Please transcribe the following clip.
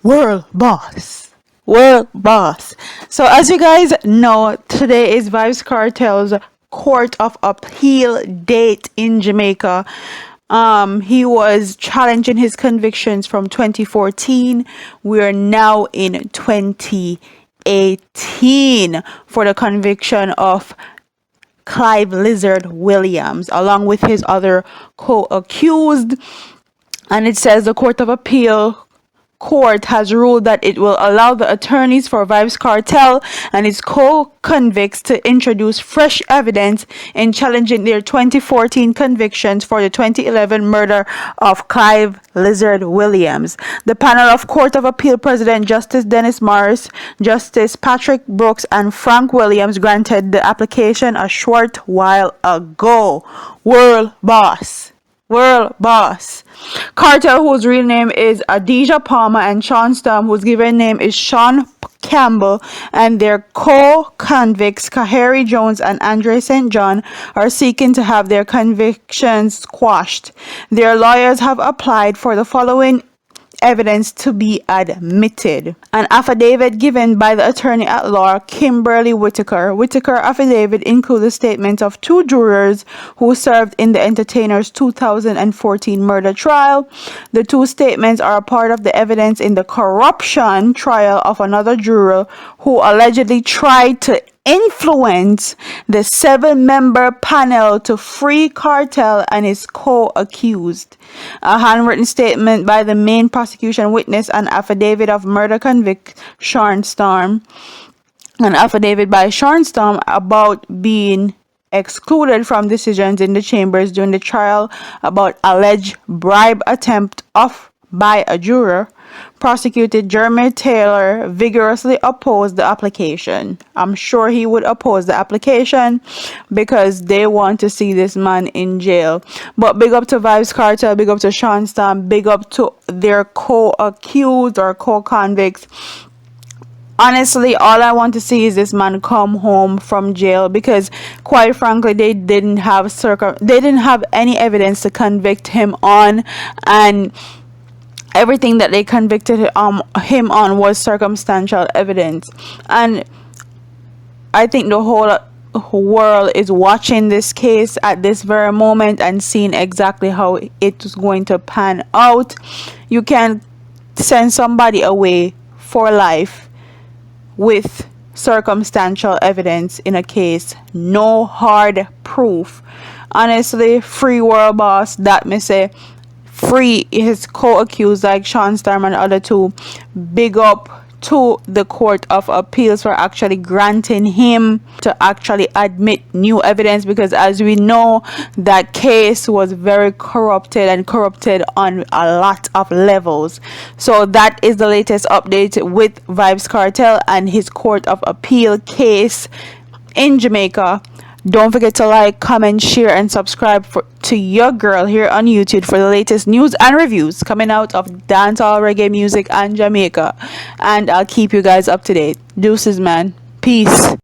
World boss. World boss. So as you guys know, today is Vybz Kartel's Court of Appeal date in Jamaica. He was challenging his convictions from 2014. We're now in 2018 for the conviction of Clive Lizard Williams, along with his other co-accused. And it says the Court of Appeal Court has ruled that it will allow the attorneys for Vybz Kartel and its co-convicts to introduce fresh evidence in challenging their 2014 convictions for the 2011 murder of Clive Lizard Williams. The panel of Court of Appeal President Justice Dennis Morris, Justice Patrick Brooks, and Frank Williams granted the application a short while ago. World boss. World boss. Kartel, whose real name is Adidja Palmer, and Sean Storm, whose given name is Sean Campbell, and their co-convicts Kaheri Jones and Andre St. John are seeking to have their convictions quashed. Their lawyers have applied for the following evidence to be admitted. An affidavit given by the attorney at law Kimberly Whitaker. Whitaker affidavit includes a statement of two jurors who served in the entertainer's 2014 murder trial. The two statements are a part of the evidence in the corruption trial of another juror who allegedly tried to influence the 7-member panel to free Kartel and his co-accused. A handwritten statement by the main prosecution witness, an affidavit of murder convict Sean Storm, an affidavit by Sean Storm about being excluded from decisions in the chambers during the trial about alleged bribe attempt by a juror. Prosecutor Jeremy Taylor vigorously opposed the application. I'm sure he would oppose the application because they want to see this man in jail. But big up to Vybz Kartel, big up to Sean Storm, big up to their co-accused or co-convicts. Honestly, all I want to see is this man come home from jail, because quite frankly they didn't have any evidence to convict him on, and everything that they convicted him on was circumstantial evidence. And I think the whole world is watching this case at this very moment and seeing exactly how it is going to pan out. You can send somebody away for life with circumstantial evidence in a case. No hard proof. Honestly, free world boss, that me say. Free his co-accused like Sean Storm and other two. Big up to the Court of Appeals for actually granting him to actually admit new evidence, because as we know, that case was very corrupted on a lot of levels. So that is the latest update with Vybz Kartel and his Court of Appeal case in Jamaica. Don't forget to like, comment, share, and subscribe to your girl here on YouTube for the latest news and reviews coming out of dancehall, reggae music, and Jamaica. And I'll keep you guys up to date. Deuces, man. Peace.